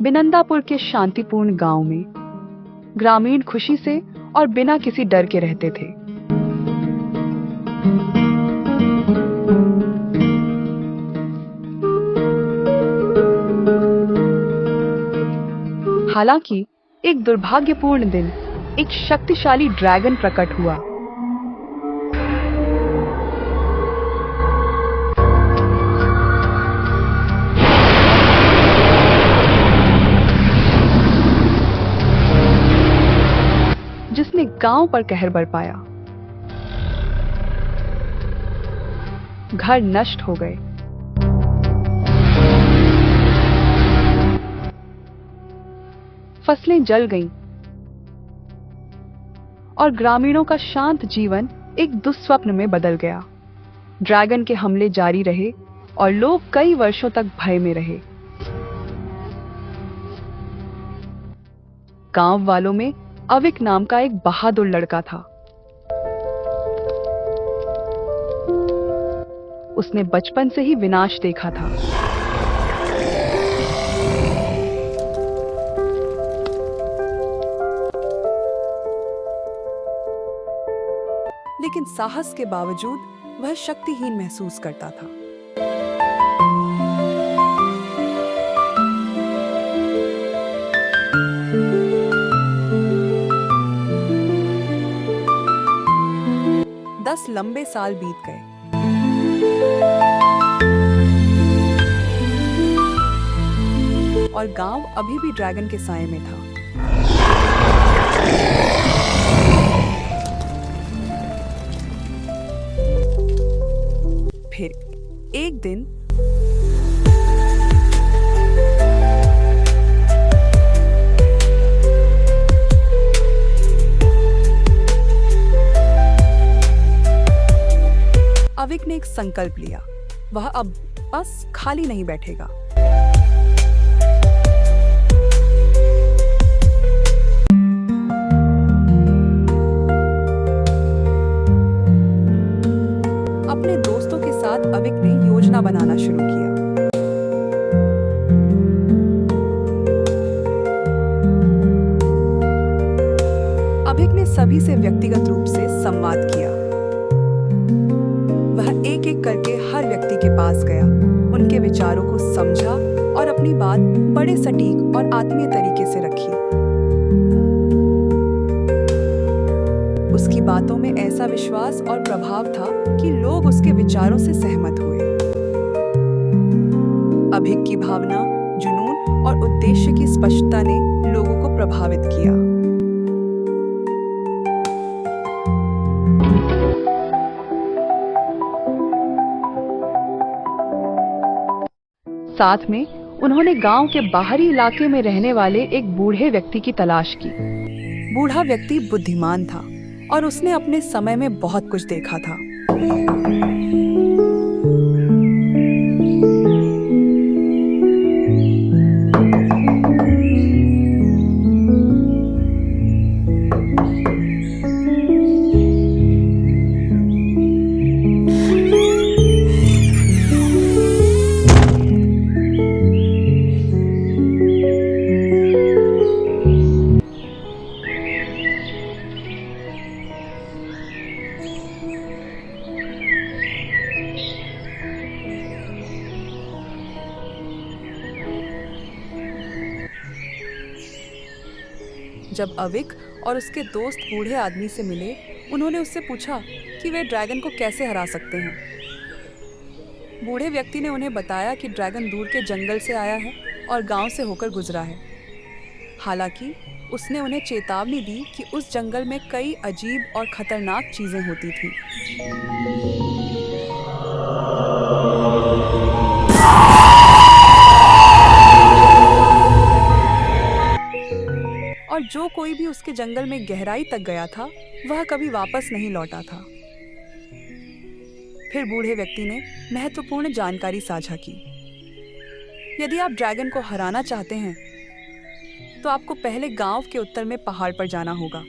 बिनंदापुर के शांतिपूर्ण गांव में ग्रामीण खुशी से और बिना किसी डर के रहते थे। हालांकि एक दुर्भाग्यपूर्ण दिन एक शक्तिशाली ड्रैगन प्रकट हुआ। जिसने गांव पर कहर बरपाया। घर नष्ट हो गए, फसलें जल गईं और ग्रामीणों का शांत जीवन एक दुस्वप्न में बदल गया। ड्रैगन के हमले जारी रहे और लोग कई वर्षों तक भय में रहे। गांव वालों में अविक नाम का एक बहादुर लड़का था। उसने बचपन से ही विनाश देखा था। लेकिन साहस के बावजूद वह शक्तिहीन महसूस करता था। दस लंबे साल बीत गए। और गांव अभी भी ड्रैगन के साए में था। फिर एक दिन अविक ने एक संकल्प लिया। वह अब बस खाली नहीं बैठेगा। अपने दोस्तों के साथ अविक ने योजना बनाना शुरू किया। अविक ने सभी से व्यक्तिगत रूप से संवाद किया। वह एक एक करके हर व्यक्ति के पास गया, उनके विचारों को समझा और अपनी बात बड़े सटीक और आत्मीय तरीके से रखी। उसकी बातों में ऐसा विश्वास और प्रभाव था कि लोग उसके विचारों से सहमत हुए। अभिक की भावना, जुनून और उद्देश्य की स्पष्टता ने लोगों को प्रभावित किया। साथ में उन्होंने गांव के बाहरी इलाके में रहने वाले एक बूढ़े व्यक्ति की तलाश की। बूढ़ा व्यक्ति बुद्धिमान था और उसने अपने समय में बहुत कुछ देखा था। जब अविक और उसके दोस्त बूढ़े आदमी से मिले, उन्होंने उससे पूछा कि वे ड्रैगन को कैसे हरा सकते हैं। बूढ़े व्यक्ति ने उन्हें बताया कि ड्रैगन दूर के जंगल से आया है और गांव से होकर गुजरा है। हालांकि उसने उन्हें चेतावनी दी कि उस जंगल में कई अजीब और खतरनाक चीजें होती थीं। और जो कोई भी उसके जंगल में गहराई तक गया था, वह कभी वापस नहीं लौटा था। फिर बूढ़े व्यक्ति ने महत्वपूर्ण जानकारी साझा की। यदि आप ड्रैगन को हराना चाहते हैं, तो आपको पहले गांव के उत्तर में पहाड़ पर जाना होगा।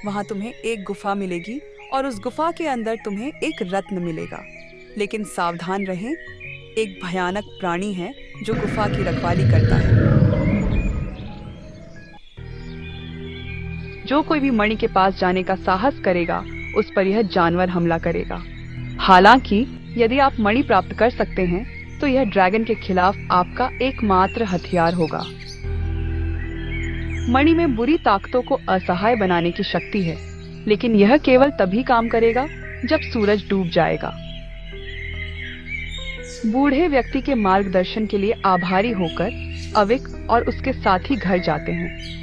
वहां तुम्हें एक गुफा मिलेगी और उस गुफा के अंदर तुम्हें एक रत्न मिलेगा। लेकिन सावधान रहें, एक भयानक प्राणी है जो गुफा की रखवाली करता है। जो कोई भी मणि के पास जाने का साहस करेगा उस पर यह जानवर हमला करेगा। हालांकि यदि आप मणि प्राप्त कर सकते हैं तो यह ड्रैगन के खिलाफ आपका एकमात्र हथियार होगा। मणि में बुरी ताकतों को असहाय बनाने की शक्ति है, लेकिन यह केवल तभी काम करेगा जब सूरज डूब जाएगा। बूढ़े व्यक्ति के मार्गदर्शन के लिए आभारी होकर अविक और उसके साथी घर जाते हैं।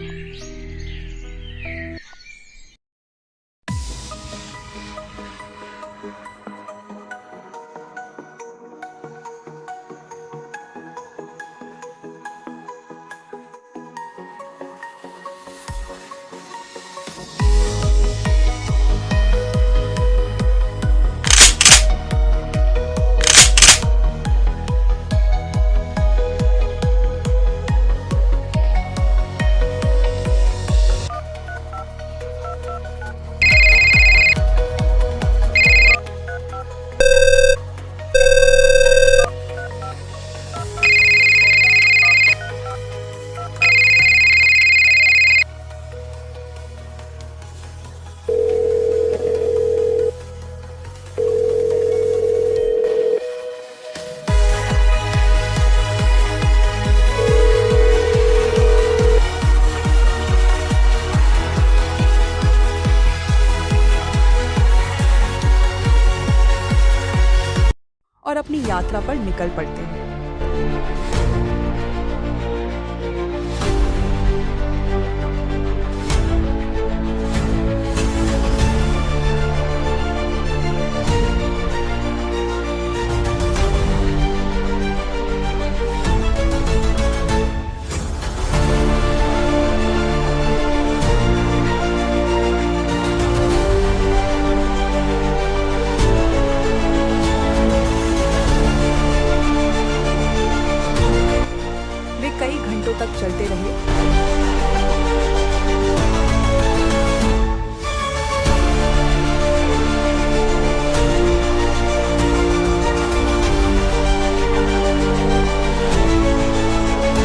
और अपनी यात्रा पर निकल पड़ते हैं। वे कई घंटों तक चलते रहे।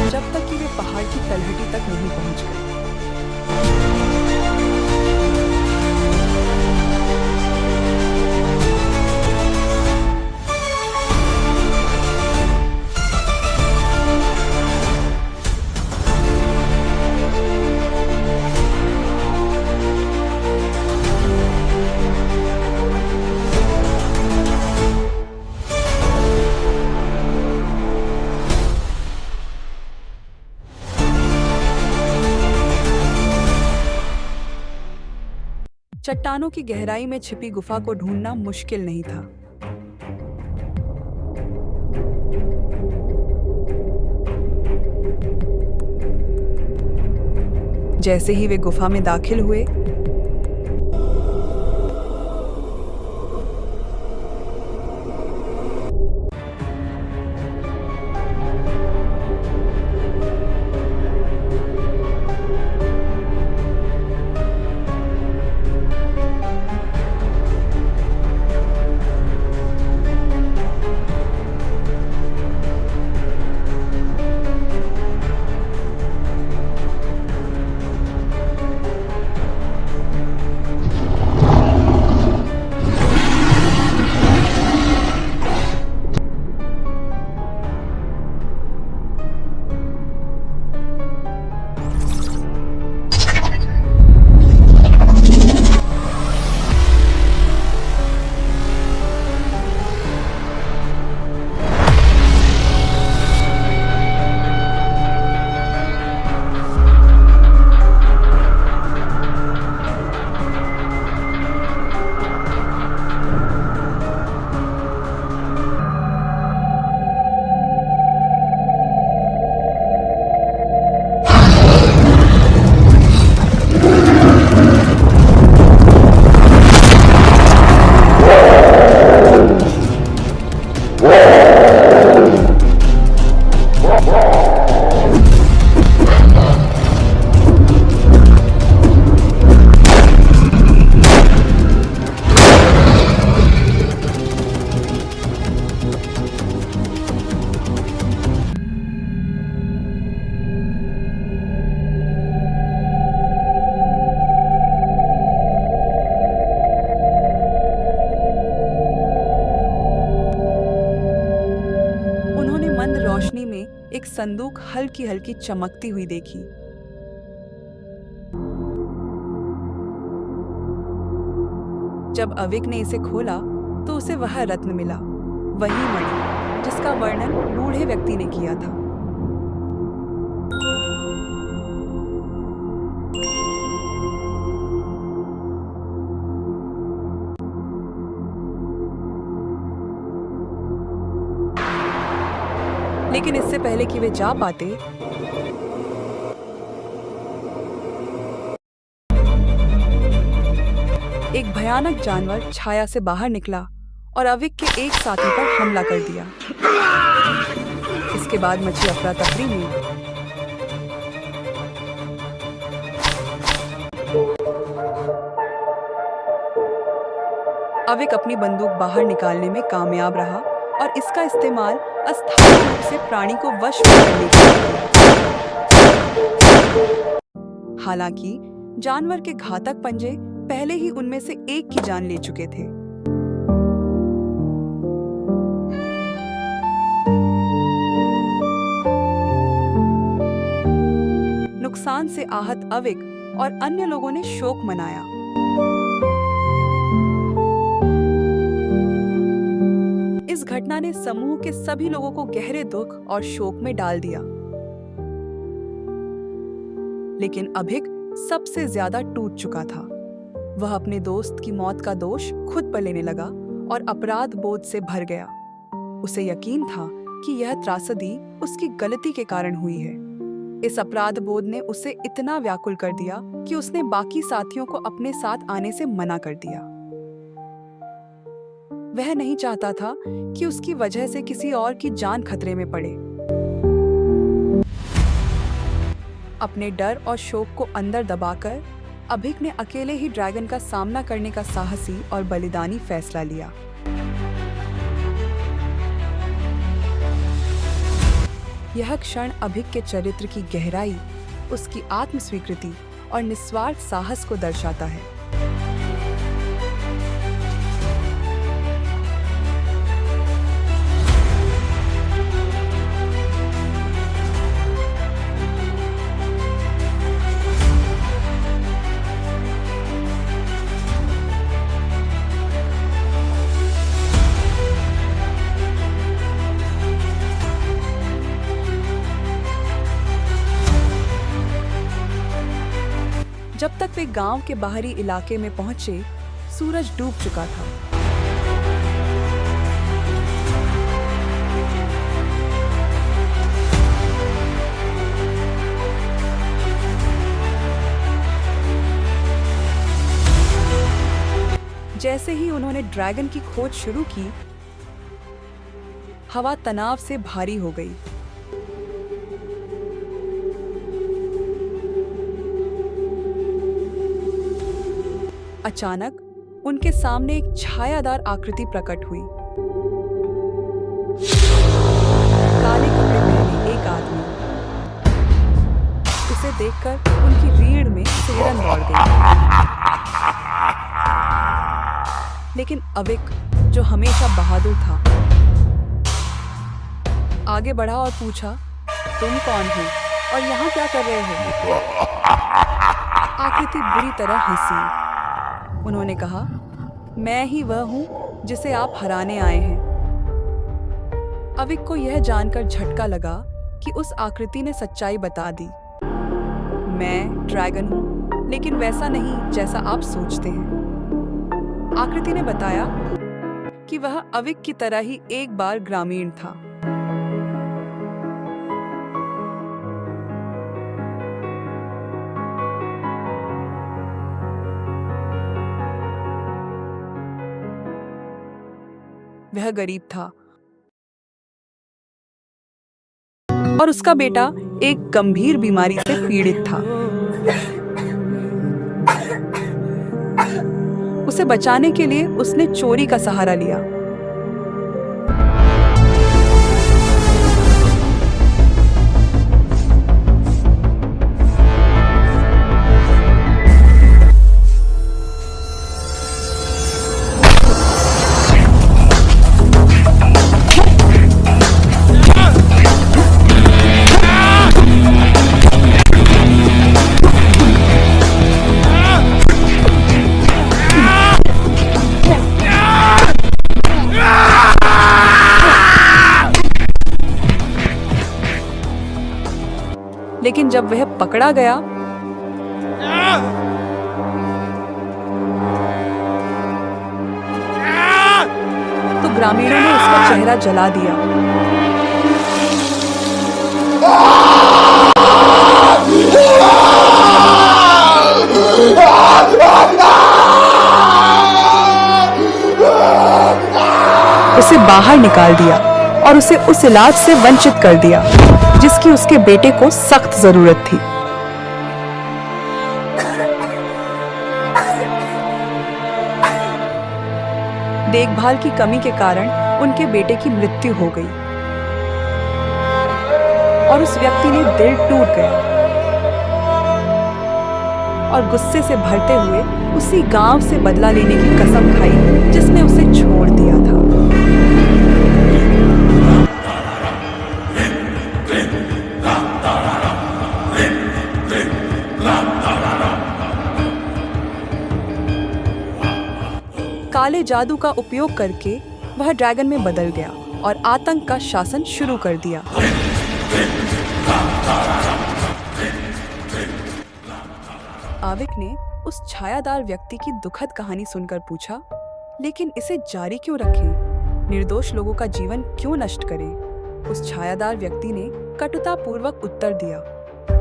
जब तक कि वे पहाड़ की तलहटी तक नहीं पहुंच गए। चट्टानों की गहराई में छिपी गुफा को ढूंढना मुश्किल नहीं था। जैसे ही वे गुफा में दाखिल हुए, संदूक हल्की हल्की चमकती हुई देखी। जब अविक ने इसे खोला तो उसे वह रत्न मिला, वही मणि जिसका वर्णन बूढ़े व्यक्ति ने किया था। लेकिन इससे पहले कि वे जा पाते, एक भयानक जानवर छाया से बाहर निकला और अविक के एक साथी पर हमला कर दिया। इसके बाद मची अफरा तफरी हुई। अविक अपनी बंदूक बाहर निकालने में कामयाब रहा और इसका इस्तेमाल अस्थायी रूप से प्राणी को वश में करने के लिए किया। हालांकि जानवर के घातक पंजे पहले ही उनमें से एक की जान ले चुके थे। नुकसान से आहत अविक और अन्य लोगों ने शोक मनाया। इस घटना ने समूह के सभी लोगों को गहरे दुख और शोक में डाल दिया। लेकिन अविक सबसे ज्यादा टूट चुका था। वह अपने दोस्त की मौत का दोष खुद पर लेने लगा और अपराध बोध से भर गया। उसे यकीन था कि यह त्रासदी उसकी गलती के कारण हुई है। इस अपराध बोध ने उसे इतना व्याकुल कर दिया कि उसने बाकी साथियों को अपने साथ आने से मना कर दिया। वह नहीं चाहता था कि उसकी वजह से किसी और की जान खतरे में पड़े। अपने डर और शोक को अंदर दबाकर अभिक ने अकेले ही ड्रैगन का सामना करने का साहसी और बलिदानी फैसला लिया। यह क्षण अभिक के चरित्र की गहराई, उसकी आत्म स्वीकृति और निस्वार्थ साहस को दर्शाता है। जब तक वे गांव के बाहरी इलाके में पहुंचे, सूरज डूब चुका था। जैसे ही उन्होंने ड्रैगन की खोज शुरू की, हवा तनाव से भारी हो गई। अचानक उनके सामने एक छायादार आकृति प्रकट हुई। काले कपड़े पहने एक आदमी। उसे देखकर उनकी रीढ़ में सिहरन दौड़ गई। लेकिन अविक, जो हमेशा बहादुर था, आगे बढ़ा और पूछा, तुम कौन हो और यहाँ क्या कर रहे हो? आकृति बुरी तरह हंसी। उन्होंने कहा, मैं ही वह हूं जिसे आप हराने आए हैं। अविक को यह जानकर झटका लगा कि उस आकृति ने सच्चाई बता दी। मैं ड्रैगन हूं, लेकिन वैसा नहीं जैसा आप सोचते हैं। आकृति ने बताया कि वह अविक की तरह ही एक बार ग्रामीण था। वह गरीब था और उसका बेटा एक गंभीर बीमारी से पीड़ित था। उसे बचाने के लिए उसने चोरी का सहारा लिया। लेकिन जब वह पकड़ा गया तो ग्रामीणों ने उसका चेहरा जला दिया। उसे बाहर निकाल दिया और उसे उस इलाज से वंचित कर दिया जिसकी उसके बेटे को सख्त जरूरत थी। देखभाल की कमी के कारण उनके बेटे की मृत्यु हो गई और उस व्यक्ति ने दिल टूट गया और गुस्से से भरते हुए उसी गांव से बदला लेने की कसम खाई जिसने उसे छोड़ दिया था। काले जादू का उपयोग करके वह ड्रैगन में बदल गया और आतंक का शासन शुरू कर दिया। आविक ने उस छायादार व्यक्ति की दुखद कहानी सुनकर पूछा, लेकिन इसे जारी क्यों रखें? निर्दोष लोगों का जीवन क्यों नष्ट करें? उस छायादार व्यक्ति ने कटुतापूर्वक उत्तर दिया,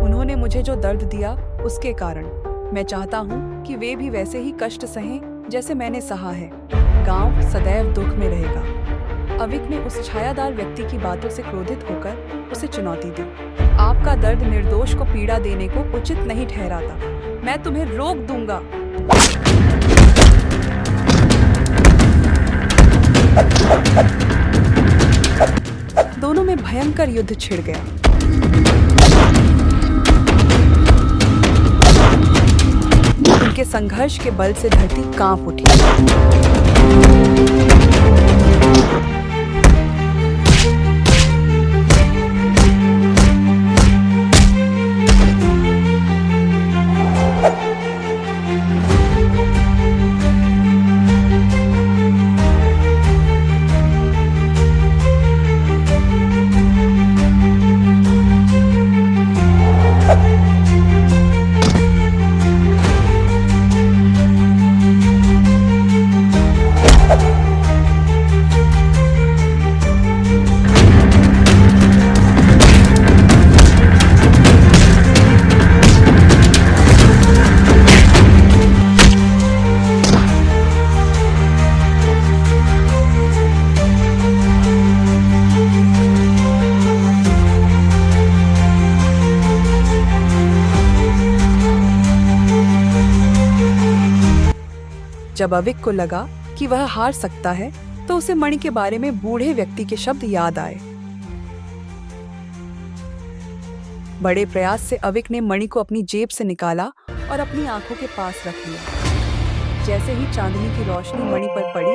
उन्होंने मुझे जो दर्द दिया उसके कारण मैं चाहता हूँ कि वे भी वैसे ही कष्ट सहें जैसे मैंने सहा है। गांव सदैव दुख में रहेगा। अविक ने उस छायादार व्यक्ति की बातों से क्रोधित होकर उसे चुनौती दी। आपका दर्द निर्दोष को पीड़ा देने को उचित नहीं ठहराता। मैं तुम्हें रोक दूंगा। दोनों में भयंकर युद्ध छिड़ गया। उनके संघर्ष के बल से धरती कांप उठी। जब अविक को लगा कि वह हार सकता है तो उसे मणि के बारे में बूढ़े व्यक्ति के शब्द याद आए। बड़े प्रयास से अविक ने मणि को अपनी जेब से निकाला और अपनी आंखों के पास रख लिया। जैसे ही चांदनी की रोशनी मणि पर पड़ी,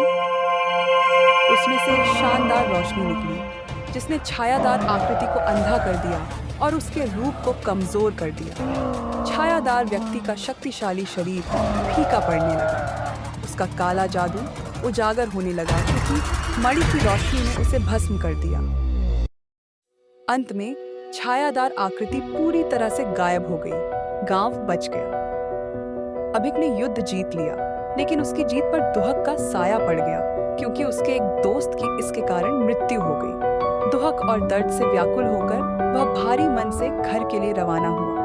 उसमें से एक शानदार रोशनी निकली जिसने छायादार आकृति को अंधा कर दिया और उसके रूप को कमजोर कर दिया। छायादार व्यक्ति का शक्तिशाली शरीर फीका पड़ने लगा। उसका काला जादू उजागर होने लगा क्योंकि मणि की रोशनी ने उसे भस्म कर दिया। अंत में छायादार आकृति पूरी तरह से गायब हो गई। गांव बच गया। अभिक ने युद्ध जीत लिया, लेकिन उसकी जीत पर दुहक का साया पड़ गया क्योंकि उसके एक दोस्त की इसके कारण मृत्यु हो गई। दुहक और दर्द से व्याकुल होकर वह भारी मन से घर के लिए रवाना हुआ।